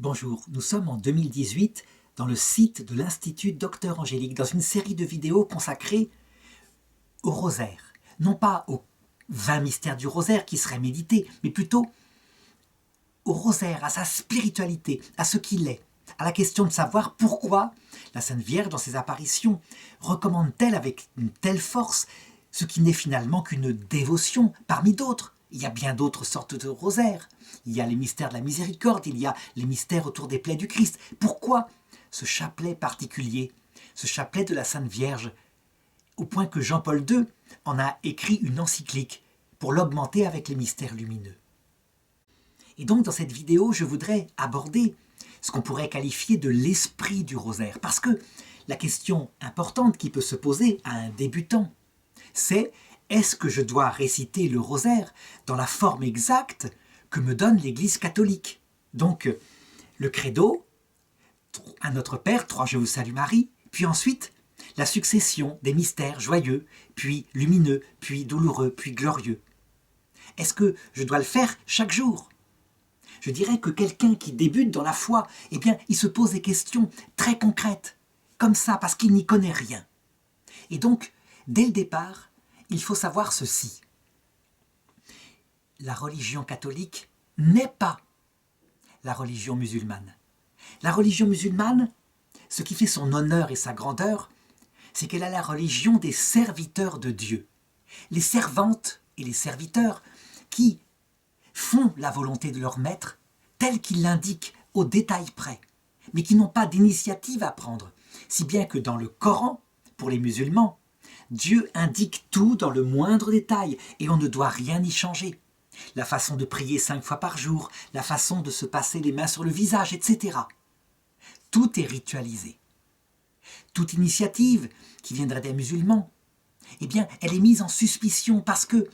Bonjour, nous sommes en 2018 dans le site de l'Institut Docteur Angélique, dans une série de vidéos consacrées au rosaire. Non pas aux 20 mystères du rosaire qui seraient médités, mais plutôt au rosaire, à sa spiritualité, à ce qu'il est, à la question de savoir pourquoi la Sainte Vierge, dans ses apparitions, recommande-t-elle avec une telle force ce qui n'est finalement qu'une dévotion parmi d'autres. Il y a bien d'autres sortes de rosaires. Il y a les mystères de la miséricorde, il y a les mystères autour des plaies du Christ. Pourquoi ce chapelet particulier, ce chapelet de la Sainte Vierge, au point que Jean-Paul II en a écrit une encyclique pour l'augmenter avec les mystères lumineux. Et donc dans cette vidéo, je voudrais aborder ce qu'on pourrait qualifier de l'esprit du rosaire. Parce que la question importante qui peut se poser à un débutant, c'est: est-ce que je dois réciter le rosaire dans la forme exacte que me donne l'Église catholique? Donc, le credo, un Notre Père, 3 Je vous salue Marie, puis ensuite la succession des mystères joyeux, puis lumineux, puis douloureux, puis glorieux. Est-ce que je dois le faire chaque jour? Je dirais que quelqu'un qui débute dans la foi, eh bien, il se pose des questions très concrètes, comme ça, parce qu'il n'y connaît rien. Et donc, dès le départ, il faut savoir ceci. La religion catholique n'est pas la religion musulmane. La religion musulmane, ce qui fait son honneur et sa grandeur, c'est qu'elle a la religion des serviteurs de Dieu. Les servantes et les serviteurs qui font la volonté de leur maître telle qu'il l'indique au détail près, mais qui n'ont pas d'initiative à prendre, si bien que dans le Coran, pour les musulmans, Dieu indique tout dans le moindre détail et on ne doit rien y changer. La façon de prier 5 fois par jour, la façon de se passer les mains sur le visage, etc. Tout est ritualisé. Toute initiative qui viendrait des musulmans, eh bien, elle est mise en suspicion parce que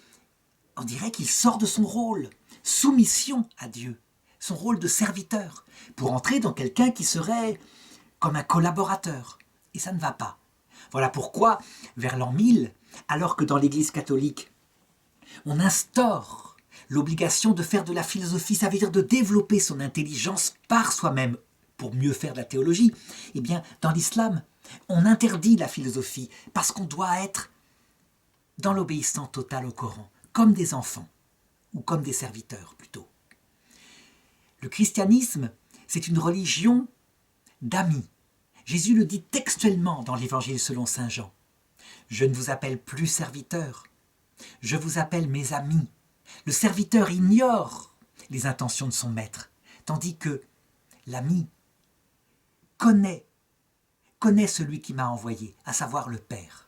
on dirait qu'il sort de son rôle, soumission à Dieu, son rôle de serviteur, pour entrer dans quelqu'un qui serait comme un collaborateur. Et ça ne va pas. Voilà pourquoi, vers l'an 1000, alors que dans l'Église catholique, on instaure l'obligation de faire de la philosophie, ça veut dire de développer son intelligence par soi-même pour mieux faire de la théologie, eh bien, dans l'islam, on interdit la philosophie parce qu'on doit être dans l'obéissance totale au Coran, comme des enfants, ou comme des serviteurs plutôt. Le christianisme, c'est une religion d'amis. Jésus le dit textuellement dans l'Évangile selon saint Jean. « Je ne vous appelle plus serviteur, je vous appelle mes amis. » Le serviteur ignore les intentions de son maître, tandis que l'ami connaît celui qui m'a envoyé, à savoir le Père.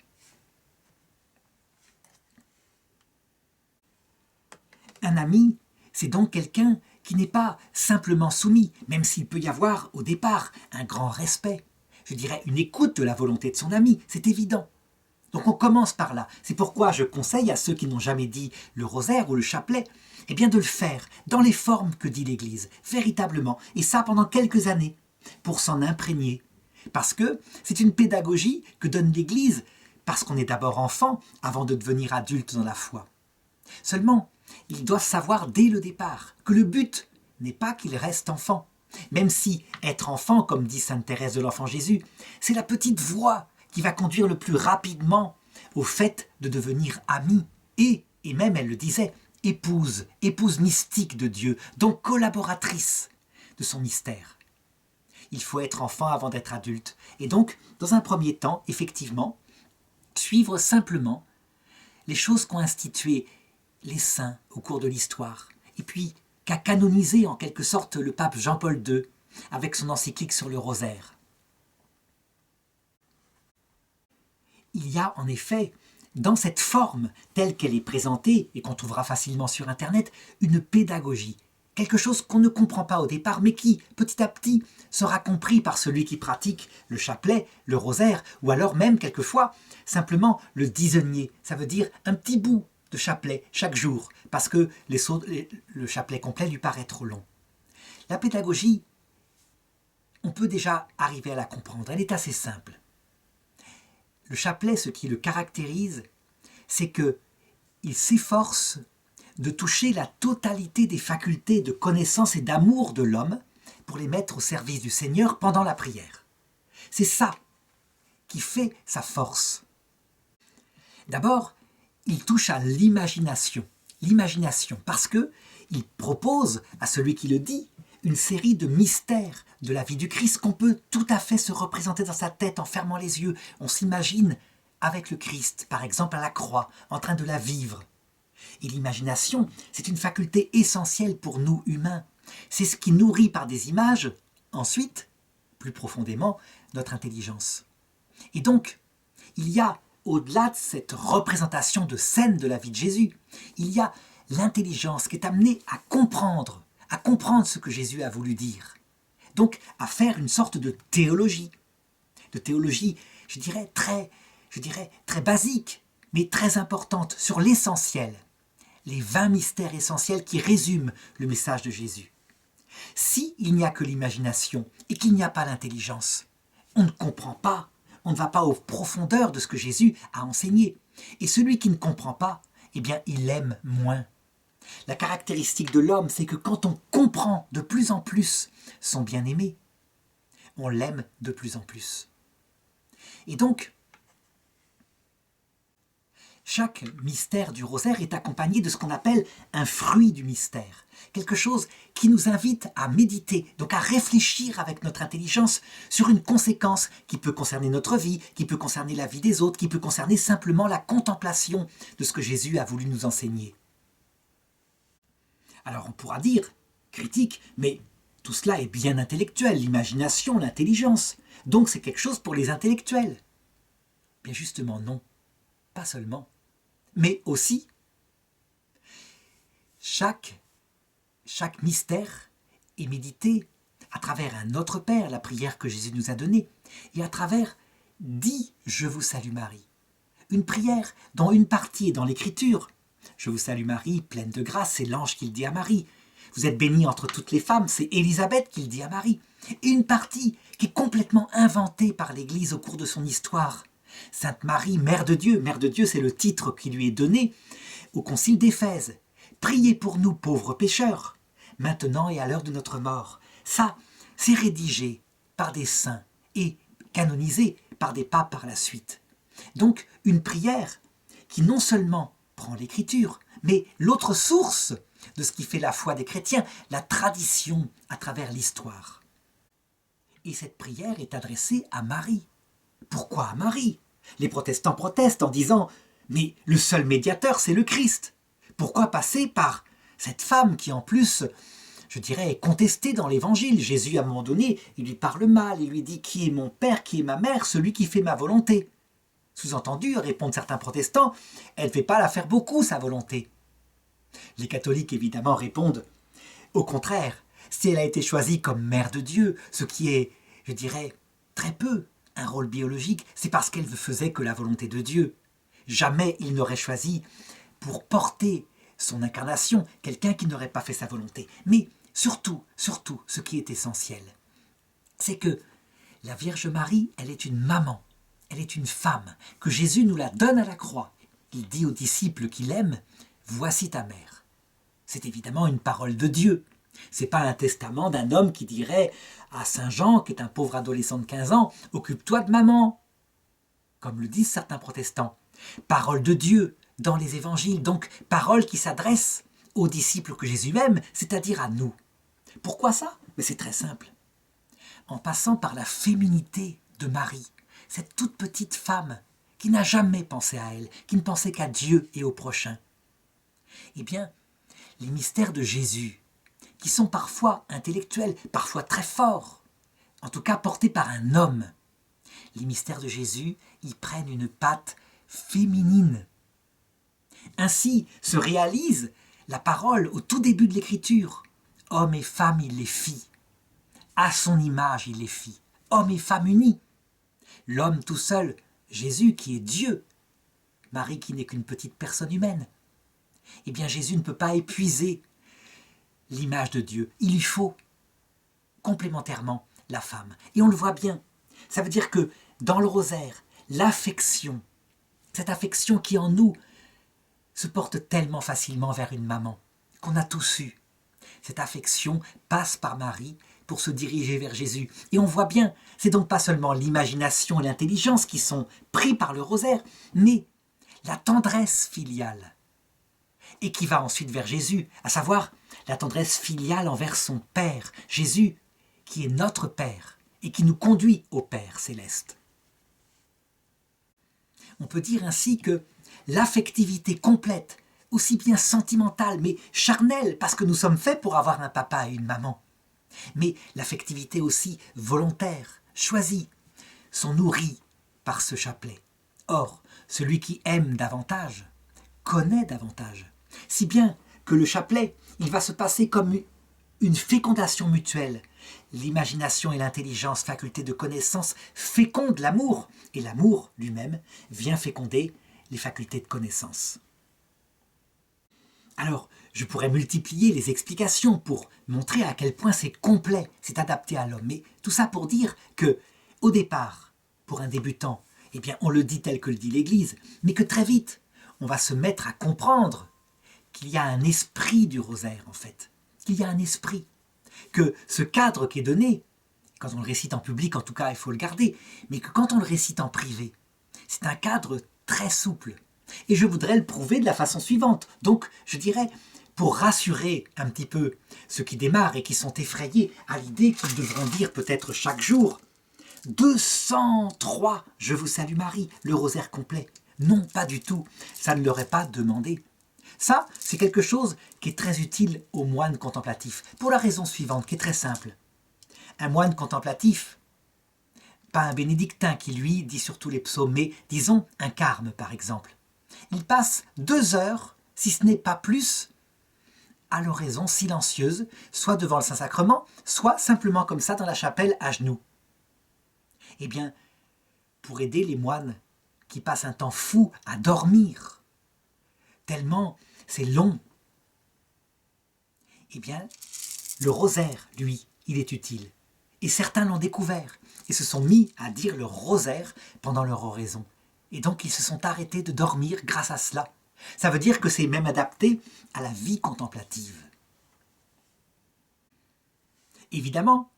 Un ami, c'est donc quelqu'un qui n'est pas simplement soumis, même s'il peut y avoir au départ un grand respect. Je dirais une écoute de la volonté de son ami, c'est évident. Donc on commence par là. C'est pourquoi je conseille à ceux qui n'ont jamais dit le rosaire ou le chapelet, eh bien de le faire dans les formes que dit l'Église, véritablement, et ça pendant quelques années, pour s'en imprégner. Parce que c'est une pédagogie que donne l'Église, parce qu'on est d'abord enfant avant de devenir adulte dans la foi. Seulement, ils doivent savoir dès le départ que le but n'est pas qu'ils restent enfants, même si être enfant, comme dit sainte Thérèse de l'Enfant Jésus, c'est la petite voie qui va conduire le plus rapidement au fait de devenir amie et même, elle le disait, épouse mystique de Dieu, donc collaboratrice de son mystère. Il faut être enfant avant d'être adulte. Et donc, dans un premier temps, effectivement, suivre simplement les choses qu'ont instituées les saints au cours de l'histoire, et puis qu'a canonisé en quelque sorte le pape Jean-Paul II avec son encyclique sur le rosaire. Il y a en effet, dans cette forme telle qu'elle est présentée, et qu'on trouvera facilement sur Internet, une pédagogie, quelque chose qu'on ne comprend pas au départ, mais qui, petit à petit, sera compris par celui qui pratique le chapelet, le rosaire, ou alors même, quelquefois, simplement le dizainier. Ça veut dire un petit bout de chapelet chaque jour, parce que le chapelet complet lui paraît trop long. La pédagogie, on peut déjà arriver à la comprendre, elle est assez simple. Le chapelet, ce qui le caractérise, c'est qu'il s'efforce de toucher la totalité des facultés de connaissance et d'amour de l'homme, pour les mettre au service du Seigneur pendant la prière. C'est ça qui fait sa force. D'abord, il touche à l'imagination. L'imagination, parce que il propose à celui qui le dit une série de mystères de la vie du Christ qu'on peut tout à fait se représenter dans sa tête en fermant les yeux. On s'imagine avec le Christ, par exemple à la croix, en train de la vivre. Et l'imagination, c'est une faculté essentielle pour nous humains. C'est ce qui nourrit par des images, ensuite, plus profondément, notre intelligence. Et donc, il y a, au-delà de cette représentation de scène de la vie de Jésus, il y a l'intelligence qui est amenée à comprendre ce que Jésus a voulu dire. Donc, à faire une sorte de théologie, je dirais, très basique, mais très importante, sur l'essentiel, les 20 mystères essentiels qui résument le message de Jésus. S'il n'y a que l'imagination et qu'il n'y a pas l'intelligence, on ne comprend pas, on ne va pas aux profondeurs de ce que Jésus a enseigné. Et celui qui ne comprend pas, eh bien, il aime moins. La caractéristique de l'homme, c'est que quand on comprend de plus en plus son bien-aimé, on l'aime de plus en plus. Et donc, chaque mystère du rosaire est accompagné de ce qu'on appelle un fruit du mystère. Quelque chose qui nous invite à méditer, donc à réfléchir avec notre intelligence sur une conséquence qui peut concerner notre vie, qui peut concerner la vie des autres, qui peut concerner simplement la contemplation de ce que Jésus a voulu nous enseigner. Alors on pourra dire, critique, mais tout cela est bien intellectuel, l'imagination, l'intelligence. Donc c'est quelque chose pour les intellectuels. Bien justement non, pas seulement, mais aussi chaque mystère est médité à travers un Notre Père, la prière que Jésus nous a donnée, et à travers « Dis, je vous salue Marie ». Une prière dont une partie est dans l'Écriture. « Je vous salue Marie, pleine de grâce », c'est l'ange qui le dit à Marie. « Vous êtes bénie entre toutes les femmes », c'est Élisabeth qui le dit à Marie. Et une partie qui est complètement inventée par l'Église au cours de son histoire. Sainte Marie, Mère de Dieu, c'est le titre qui lui est donné au concile d'Éphèse. « Priez pour nous pauvres pécheurs, maintenant et à l'heure de notre mort ». Ça, c'est rédigé par des saints et canonisé par des papes par la suite. Donc, une prière qui non seulement prend l'Écriture, mais l'autre source de ce qui fait la foi des chrétiens, la tradition à travers l'histoire. Et cette prière est adressée à Marie. Pourquoi à Marie ? Les protestants protestent en disant « Mais le seul médiateur, c'est le Christ. Pourquoi passer par cette femme qui en plus, je dirais, est contestée dans l'Évangile ? Jésus, à un moment donné, il lui parle mal, il lui dit « Qui est mon père, qui est ma mère, celui qui fait ma volonté ?» Sous-entendu, répondent certains protestants, elle ne fait pas la faire beaucoup, sa volonté. Les catholiques, évidemment, répondent au contraire, si elle a été choisie comme mère de Dieu, ce qui est, je dirais, très peu un rôle biologique, c'est parce qu'elle ne faisait que la volonté de Dieu. Jamais il n'aurait choisi pour porter son incarnation quelqu'un qui n'aurait pas fait sa volonté. Mais surtout, ce qui est essentiel, c'est que la Vierge Marie, elle est une maman. Elle est une femme, que Jésus nous la donne à la croix. Il dit aux disciples qu'il aime, « Voici ta mère ». C'est évidemment une parole de Dieu. Ce n'est pas un testament d'un homme qui dirait à Saint Jean, qui est un pauvre adolescent de 15 ans, « Occupe-toi de maman », comme le disent certains protestants. Parole de Dieu dans les évangiles, donc parole qui s'adresse aux disciples que Jésus aime, c'est-à-dire à nous. Pourquoi ça ? Mais c'est très simple. En passant par la féminité de Marie, cette toute petite femme qui n'a jamais pensé à elle, qui ne pensait qu'à Dieu et au prochain. Eh bien, les mystères de Jésus, qui sont parfois intellectuels, parfois très forts, en tout cas portés par un homme, les mystères de Jésus, ils prennent une patte féminine. Ainsi se réalise la parole au tout début de l'Écriture. Hommes et femmes, il les fit. À son image, il les fit. Hommes et femmes unis. L'homme tout seul, Jésus qui est Dieu, Marie qui n'est qu'une petite personne humaine. Eh bien Jésus ne peut pas épuiser l'image de Dieu. Il lui faut complémentairement la femme. Et on le voit bien. Ça veut dire que dans le rosaire, l'affection, cette affection qui en nous se porte tellement facilement vers une maman, qu'on a tous eu. Cette affection passe par Marie pour se diriger vers Jésus. Et on voit bien, c'est donc pas seulement l'imagination et l'intelligence qui sont pris par le rosaire, mais la tendresse filiale, et qui va ensuite vers Jésus, à savoir la tendresse filiale envers son Père, Jésus, qui est notre Père, et qui nous conduit au Père céleste. On peut dire ainsi que l'affectivité complète, aussi bien sentimentale, mais charnelle, parce que nous sommes faits pour avoir un papa et une maman, mais l'affectivité aussi volontaire, choisie, sont nourries par ce chapelet. Or, celui qui aime davantage, connaît davantage, si bien que le chapelet, il va se passer comme une fécondation mutuelle. L'imagination et l'intelligence, faculté de connaissance, fécondent l'amour, et l'amour lui-même vient féconder les facultés de connaissance. Alors, je pourrais multiplier les explications pour montrer à quel point c'est complet, c'est adapté à l'homme. Mais tout ça pour dire que, au départ, pour un débutant, eh bien, on le dit tel que le dit l'Église, mais que très vite, on va se mettre à comprendre qu'il y a un esprit du rosaire, en fait. Qu'il y a un esprit. Que ce cadre qui est donné, quand on le récite en public, en tout cas, il faut le garder, mais que quand on le récite en privé, c'est un cadre très souple. Et je voudrais le prouver de la façon suivante. Donc, je dirais, pour rassurer un petit peu ceux qui démarrent et qui sont effrayés à l'idée qu'ils devront dire peut-être chaque jour 203 « Je vous salue Marie », le rosaire complet. Non, pas du tout. Ça ne leur est pas demandé. Ça, c'est quelque chose qui est très utile aux moines contemplatifs, pour la raison suivante, qui est très simple. Un moine contemplatif, pas un bénédictin qui, lui, dit surtout les psaumes, mais disons un carme, par exemple. Il passe 2 heures, si ce n'est pas plus, à l'oraison silencieuse, soit devant le Saint-Sacrement, soit simplement comme ça dans la chapelle à genoux. Eh bien, pour aider les moines qui passent un temps fou à dormir, tellement c'est long, eh bien, le rosaire, lui, il est utile. Et certains l'ont découvert et se sont mis à dire le rosaire pendant leur oraison. Et donc, ils se sont arrêtés de dormir grâce à cela. Ça veut dire que c'est même adapté à la vie contemplative. Évidemment,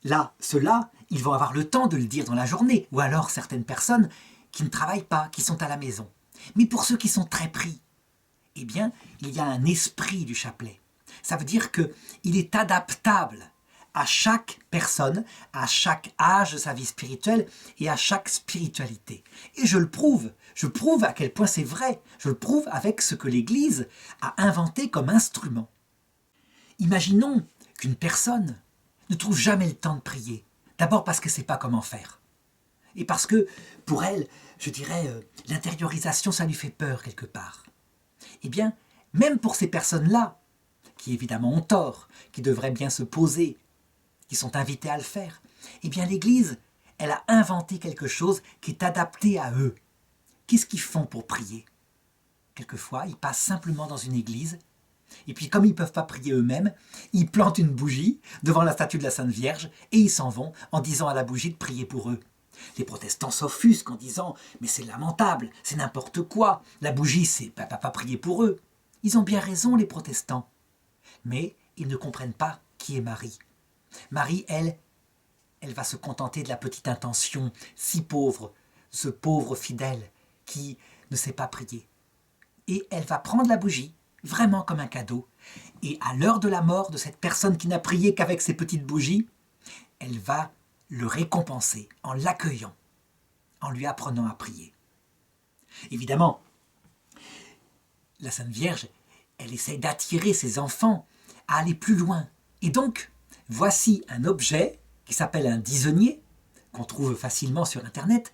là, ceux-là, ils vont avoir le temps de le dire dans la journée, ou alors certaines personnes qui ne travaillent pas, qui sont à la maison. Mais pour ceux qui sont très pris, eh bien, il y a un esprit du chapelet. Ça veut dire qu'il est adaptable à chaque personne, à chaque âge de sa vie spirituelle et à chaque spiritualité. Et je prouve à quel point c'est vrai, je le prouve avec ce que l'Église a inventé comme instrument. Imaginons qu'une personne ne trouve jamais le temps de prier, d'abord parce qu'elle ne sait pas comment faire. Et parce que, pour elle, je dirais, l'intériorisation, ça lui fait peur quelque part. Eh bien, même pour ces personnes-là, qui évidemment ont tort, qui devraient bien se poser, qui sont invitées à le faire, eh bien l'Église, elle a inventé quelque chose qui est adapté à eux. Qu'est-ce qu'ils font pour prier? Quelquefois, ils passent simplement dans une église, et puis comme ils ne peuvent pas prier eux-mêmes, ils plantent une bougie devant la statue de la Sainte Vierge, et ils s'en vont en disant à la bougie de prier pour eux. Les protestants s'offusquent en disant « Mais c'est lamentable, c'est n'importe quoi, la bougie, c'est pas prier pour eux. » Ils ont bien raison, les protestants. Mais ils ne comprennent pas qui est Marie. Marie, elle va se contenter de la petite intention si pauvre, ce pauvre fidèle qui ne sait pas prier. Et elle va prendre la bougie, vraiment comme un cadeau, et à l'heure de la mort de cette personne qui n'a prié qu'avec ses petites bougies, elle va le récompenser en l'accueillant, en lui apprenant à prier. Évidemment, la Sainte Vierge, elle essaie d'attirer ses enfants à aller plus loin. Et donc, voici un objet qui s'appelle un disonnier, qu'on trouve facilement sur Internet,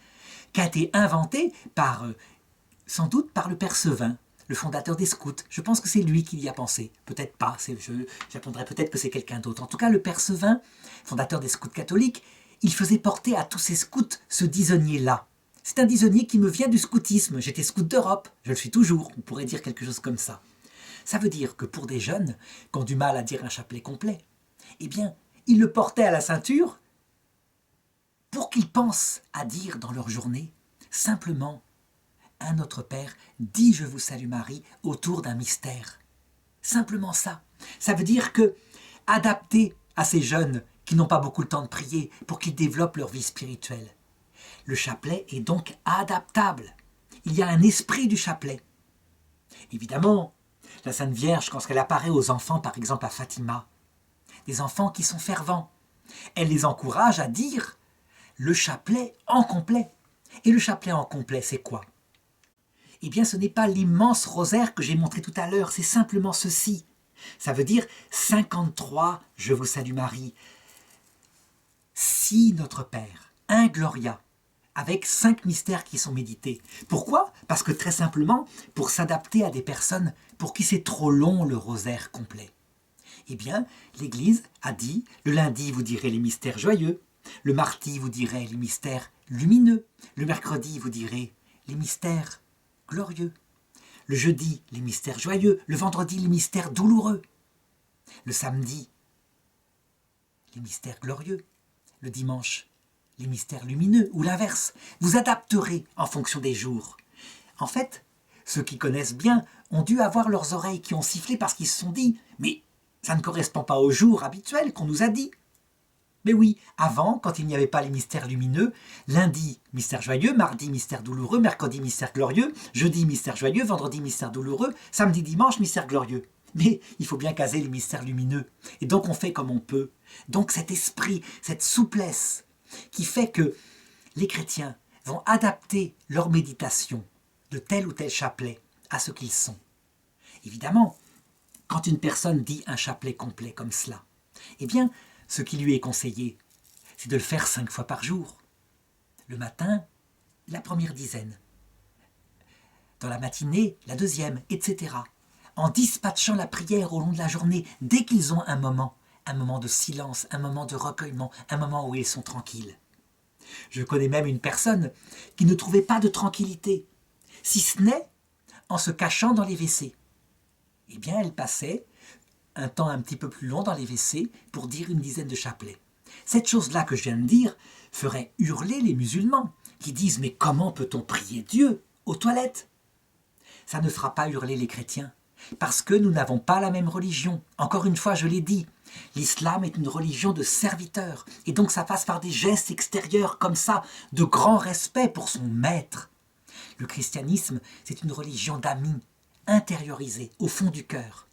qui a été inventé sans doute par le Père Sevin, le fondateur des scouts. Je pense que c'est lui qui y a pensé. Peut-être pas, j'apprendrai peut-être que c'est quelqu'un d'autre. En tout cas, le Père Sevin, fondateur des scouts catholiques, il faisait porter à tous ces scouts ce disonnier-là. C'est un disonnier qui me vient du scoutisme. J'étais scout d'Europe, je le suis toujours, on pourrait dire quelque chose comme ça. Ça veut dire que pour des jeunes qui ont du mal à dire un chapelet complet, eh bien, ils le portaient à la ceinture pour qu'ils pensent à dire dans leur journée simplement un Notre Père, dis je vous salue Marie autour d'un mystère. Simplement ça. Ça veut dire que, adapté à ces jeunes qui n'ont pas beaucoup le temps de prier pour qu'ils développent leur vie spirituelle. Le chapelet est donc adaptable. Il y a un esprit du chapelet. Évidemment, la Sainte Vierge, quand elle apparaît aux enfants, par exemple à Fatima, des enfants qui sont fervents, elle les encourage à dire le chapelet en complet. Et le chapelet en complet, c'est quoi? Eh bien, ce n'est pas l'immense rosaire que j'ai montré tout à l'heure, c'est simplement ceci. Ça veut dire 53, je vous salue Marie, 6 Notre Père, 1 Gloria, avec 5 mystères qui sont médités. Pourquoi? Parce que très simplement, pour s'adapter à des personnes pour qui c'est trop long le rosaire complet. Eh bien, l'Église a dit, le lundi vous direz les mystères joyeux, le mardi vous direz les mystères lumineux, le mercredi vous direz les mystères glorieux, le jeudi les mystères joyeux, le vendredi les mystères douloureux, le samedi les mystères glorieux, le dimanche les mystères lumineux, ou l'inverse. Vous adapterez en fonction des jours. En fait, ceux qui connaissent bien ont dû avoir leurs oreilles qui ont sifflé parce qu'ils se sont dit « Mais ça ne correspond pas au jour habituel qu'on nous a dit ». Mais oui, avant, quand il n'y avait pas les mystères lumineux, lundi, mystère joyeux, mardi, mystère douloureux, mercredi, mystère glorieux, jeudi, mystère joyeux, vendredi, mystère douloureux, samedi, dimanche, mystère glorieux. Mais il faut bien caser les mystères lumineux. Et donc on fait comme on peut. Donc cet esprit, cette souplesse qui fait que les chrétiens vont adapter leur méditation de tel ou tel chapelet à ce qu'ils sont. Évidemment, quand une personne dit un chapelet complet comme cela, eh bien, ce qui lui est conseillé, c'est de le faire 5 fois par jour. Le matin, la première dizaine. Dans la matinée, la deuxième, etc. En dispatchant la prière au long de la journée, dès qu'ils ont un moment de silence, un moment de recueillement, un moment où ils sont tranquilles. Je connais même une personne qui ne trouvait pas de tranquillité, si ce n'est en se cachant dans les WC. Eh bien, elle passait un temps un petit peu plus long dans les WC pour dire une dizaine de chapelets. Cette chose-là que je viens de dire ferait hurler les musulmans qui disent « Mais comment peut-on prier Dieu aux toilettes ?» Ça ne fera pas hurler les chrétiens parce que nous n'avons pas la même religion. Encore une fois, je l'ai dit, l'islam est une religion de serviteurs et donc ça passe par des gestes extérieurs comme ça, de grand respect pour son maître. Le christianisme, c'est une religion d'amis, intériorisée au fond du cœur.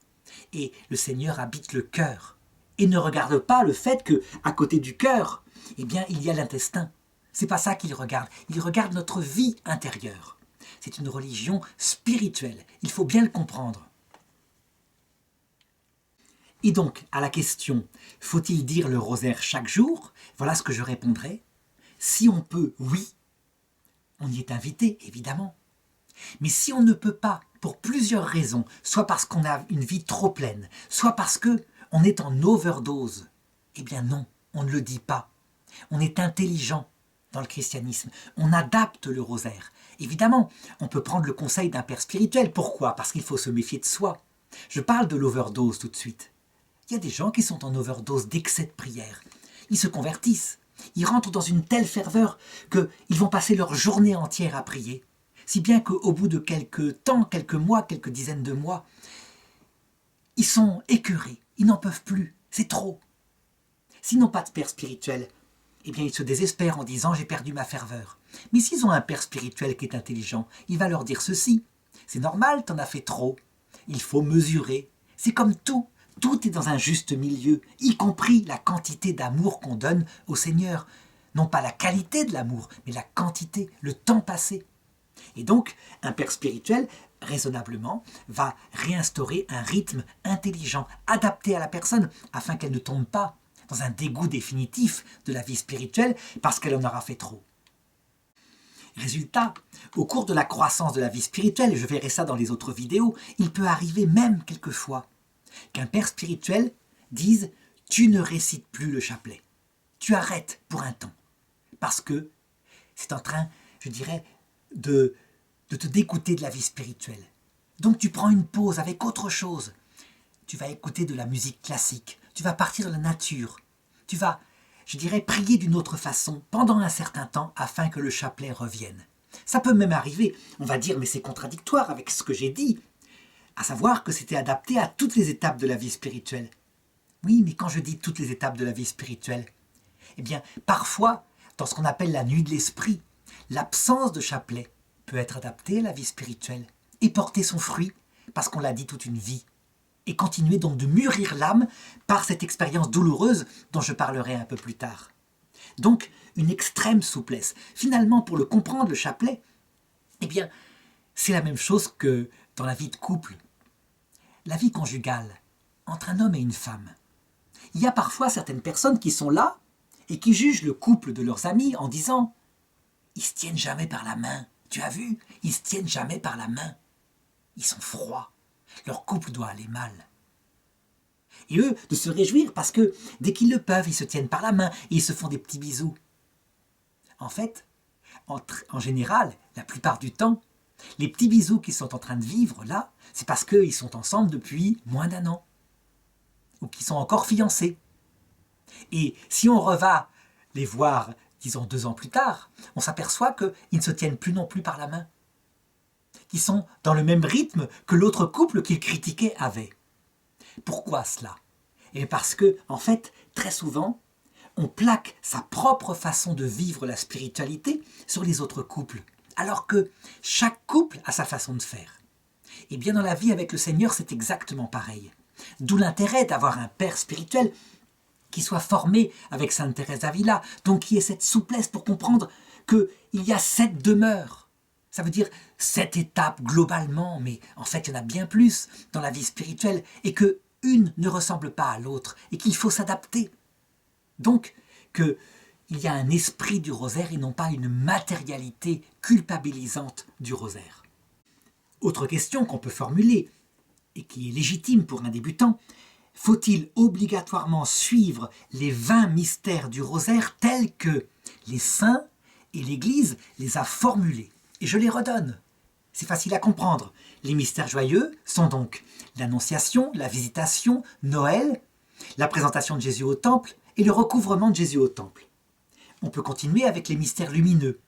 Et le Seigneur habite le cœur et ne regarde pas le fait que, à côté du cœur, eh bien, il y a l'intestin. C'est pas ça qu'il regarde. Il regarde notre vie intérieure. C'est une religion spirituelle. Il faut bien le comprendre. Et donc, à la question « Faut-il dire le rosaire chaque jour ?» Voilà ce que je répondrai. Si on peut, oui. On y est invité, évidemment. Mais si on ne peut pas, pour plusieurs raisons, soit parce qu'on a une vie trop pleine, soit parce qu'on est en overdose, eh bien non, on ne le dit pas. On est intelligent dans le christianisme. On adapte le rosaire. Évidemment, on peut prendre le conseil d'un père spirituel. Pourquoi? Parce qu'il faut se méfier de soi. Je parle de l'overdose tout de suite. Il y a des gens qui sont en overdose d'excès de prière. Ils se convertissent. Ils rentrent dans une telle ferveur qu'ils vont passer leur journée entière à prier. Si bien qu'au bout de quelques temps, quelques mois, quelques dizaines de mois, ils sont écœurés. Ils n'en peuvent plus. C'est trop. S'ils n'ont pas de père spirituel, eh bien ils se désespèrent en disant « j'ai perdu ma ferveur ». Mais s'ils ont un père spirituel qui est intelligent, il va leur dire ceci. C'est normal, t'en as fait trop. Il faut mesurer. C'est comme tout. Tout est dans un juste milieu, y compris la quantité d'amour qu'on donne au Seigneur. Non pas la qualité de l'amour, mais la quantité, le temps passé. Et donc, un père spirituel, raisonnablement, va réinstaurer un rythme intelligent, adapté à la personne, afin qu'elle ne tombe pas dans un dégoût définitif de la vie spirituelle parce qu'elle en aura fait trop. Résultat, au cours de la croissance de la vie spirituelle, je verrai ça dans les autres vidéos, il peut arriver même quelquefois qu'un père spirituel dise « tu ne récites plus le chapelet, tu arrêtes pour un temps » parce que c'est en train, je dirais, de te dégoûter de la vie spirituelle. Donc tu prends une pause avec autre chose. Tu vas écouter de la musique classique, tu vas partir dans la nature, tu vas, je dirais, prier d'une autre façon pendant un certain temps afin que le chapelet revienne. Ça peut même arriver, on va dire, mais c'est contradictoire avec ce que j'ai dit, à savoir que c'était adapté à toutes les étapes de la vie spirituelle. Oui, mais quand je dis toutes les étapes de la vie spirituelle, eh bien, parfois, dans ce qu'on appelle la nuit de l'esprit, l'absence de chapelet peut être adaptée à la vie spirituelle et porter son fruit, parce qu'on l'a dit toute une vie, et continuer donc de mûrir l'âme par cette expérience douloureuse dont je parlerai un peu plus tard. Donc, une extrême souplesse. Finalement, pour le comprendre, le chapelet, eh bien, c'est la même chose que dans la vie de couple. La vie conjugale, entre un homme et une femme. Il y a parfois certaines personnes qui sont là et qui jugent le couple de leurs amis en disant « Ils se tiennent jamais par la main. Tu as vu? Ils se tiennent jamais par la main. Ils sont froids. Leur couple doit aller mal. » Et eux, de se réjouir parce que dès qu'ils le peuvent, ils se tiennent par la main et ils se font des petits bisous. En fait, en général, la plupart du temps, les petits bisous qu'ils sont en train de vivre là, c'est parce qu'ils sont ensemble depuis moins d'1 an. Ou qu'ils sont encore fiancés. Et si on reva les voir, disons 2 ans plus tard, on s'aperçoit qu'ils ne se tiennent plus non plus par la main. Qu'ils sont dans le même rythme que l'autre couple qu'ils critiquaient avait. Pourquoi cela? Et parce que, en fait, très souvent, on plaque sa propre façon de vivre la spiritualité sur les autres couples, alors que chaque couple a sa façon de faire. Et bien dans la vie avec le Seigneur, c'est exactement pareil. D'où l'intérêt d'avoir un père spirituel qui soit formé avec Sainte Thérèse d'Avila, donc qui ait cette souplesse pour comprendre qu'il y a 7 demeures. Ça veut dire 7 étapes globalement, mais en fait il y en a bien plus dans la vie spirituelle, et que une ne ressemble pas à l'autre, et qu'il faut s'adapter. Donc, qu'il y a un esprit du rosaire et non pas une matérialité culpabilisante du rosaire. Autre question qu'on peut formuler, et qui est légitime pour un débutant, faut-il obligatoirement suivre les 20 mystères du rosaire tels que les saints et l'Église les a formulés? Et je les redonne. C'est facile à comprendre. Les mystères joyeux sont donc l'Annonciation, la Visitation, Noël, la présentation de Jésus au temple et le recouvrement de Jésus au temple. On peut continuer avec les mystères lumineux.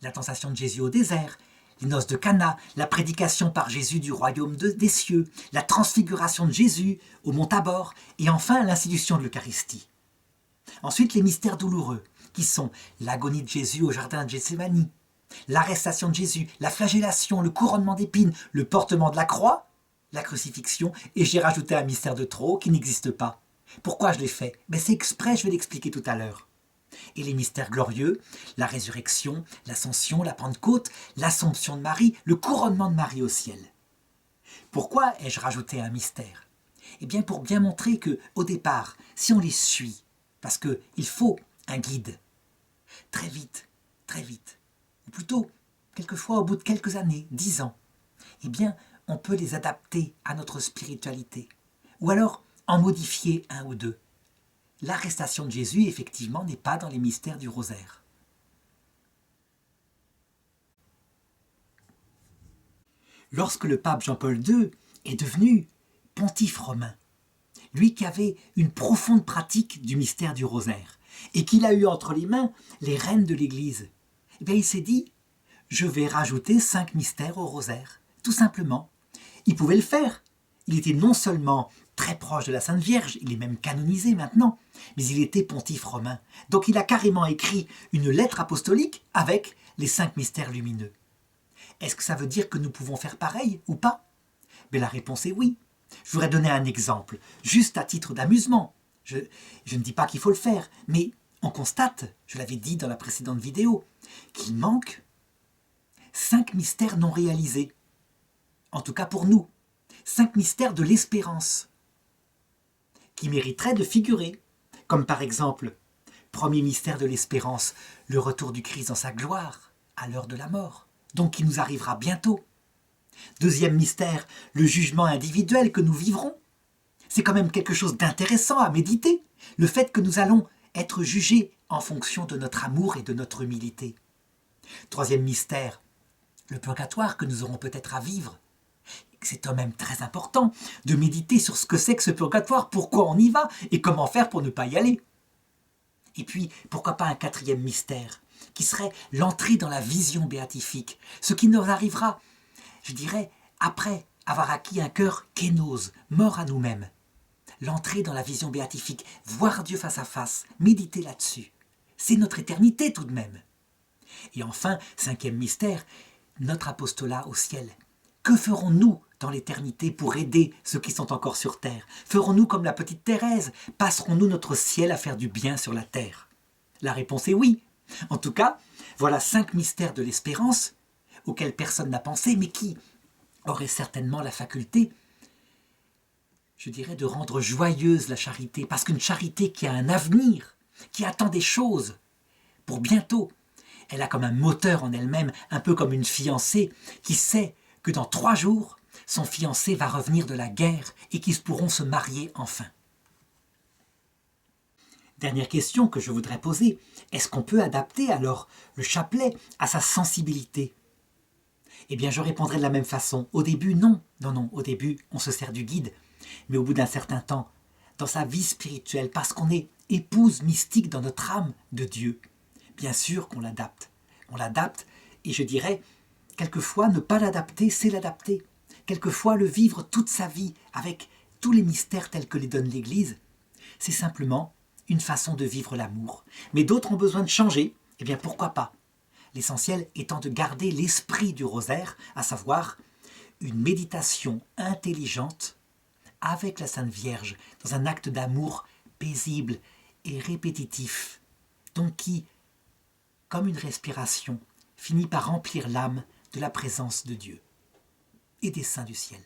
La tentation de Jésus au désert, les noces de Cana, la prédication par Jésus du royaume des cieux, la transfiguration de Jésus au mont Tabor et enfin l'institution de l'Eucharistie. Ensuite, les mystères douloureux, qui sont l'agonie de Jésus au jardin de Gethsémani, l'arrestation de Jésus, la flagellation, le couronnement d'épines, le portement de la croix, la crucifixion, et j'ai rajouté un mystère de trop qui n'existe pas. Pourquoi je l'ai fait? C'est exprès, je vais l'expliquer tout à l'heure. Et les mystères glorieux, la résurrection, l'ascension, la Pentecôte, l'Assomption de Marie, le couronnement de Marie au ciel. Pourquoi ai-je rajouté un mystère? Eh bien pour bien montrer que, au départ, si on les suit, parce qu'il faut un guide, très vite, ou plutôt, quelquefois au bout de quelques années, 10 ans, eh bien on peut les adapter à notre spiritualité, ou alors en modifier un ou deux. L'arrestation de Jésus, effectivement, n'est pas dans les mystères du rosaire. Lorsque le pape Jean-Paul II est devenu pontife romain, lui qui avait une profonde pratique du mystère du rosaire, et qu'il a eu entre les mains les reines de l'Église, eh bien il s'est dit, je vais rajouter 5 mystères au rosaire, tout simplement. Il pouvait le faire. Il était non seulement très proche de la Sainte Vierge, il est même canonisé maintenant, mais il était pontife romain. Donc il a carrément écrit une lettre apostolique avec les 5 mystères lumineux. Est-ce que ça veut dire que nous pouvons faire pareil ou pas? La réponse est oui. Je voudrais donner un exemple, juste à titre d'amusement. Je ne dis pas qu'il faut le faire, mais on constate, je l'avais dit dans la précédente vidéo, qu'il manque 5 mystères non réalisés. En tout cas pour nous. 5 mystères de l'espérance qui mériteraient de figurer, comme par exemple, premier mystère de l'espérance, le retour du Christ dans sa gloire, à l'heure de la mort, donc qui nous arrivera bientôt. Deuxième mystère, le jugement individuel que nous vivrons. C'est quand même quelque chose d'intéressant à méditer, le fait que nous allons être jugés en fonction de notre amour et de notre humilité. Troisième mystère, le purgatoire que nous aurons peut-être à vivre. C'est quand même très important de méditer sur ce que c'est que ce purgatoire, pourquoi on y va et comment faire pour ne pas y aller. Et puis, pourquoi pas un quatrième mystère, qui serait l'entrée dans la vision béatifique, ce qui nous arrivera, je dirais, après avoir acquis un cœur kénose, mort à nous-mêmes. L'entrée dans la vision béatifique, voir Dieu face à face, méditer là-dessus. C'est notre éternité tout de même. Et enfin, cinquième mystère, notre apostolat au ciel. Que ferons-nous dans l'éternité pour aider ceux qui sont encore sur terre? Ferons-nous comme la petite Thérèse? Passerons-nous notre ciel à faire du bien sur la terre? La réponse est oui. En tout cas, voilà 5 mystères de l'espérance auxquels personne n'a pensé, mais qui auraient certainement la faculté, je dirais, de rendre joyeuse la charité. Parce qu'une charité qui a un avenir, qui attend des choses pour bientôt, elle a comme un moteur en elle-même, un peu comme une fiancée qui sait que dans 3 jours, son fiancé va revenir de la guerre et qu'ils pourront se marier enfin. Dernière question que je voudrais poser, est-ce qu'on peut adapter alors le chapelet à sa sensibilité? Eh bien, je répondrai de la même façon. Au début, non. Non, au début, on se sert du guide. Mais au bout d'un certain temps, dans sa vie spirituelle, parce qu'on est épouse mystique dans notre âme de Dieu, bien sûr qu'on l'adapte. On l'adapte, et je dirais, quelquefois, ne pas l'adapter, c'est l'adapter. Quelquefois, le vivre toute sa vie avec tous les mystères tels que les donne l'Église, c'est simplement une façon de vivre l'amour. Mais d'autres ont besoin de changer, eh bien pourquoi pas? L'essentiel étant de garder l'esprit du rosaire, à savoir une méditation intelligente avec la Sainte Vierge, dans un acte d'amour paisible et répétitif, donc qui, comme une respiration, finit par remplir l'âme de la présence de Dieu et des saints du ciel.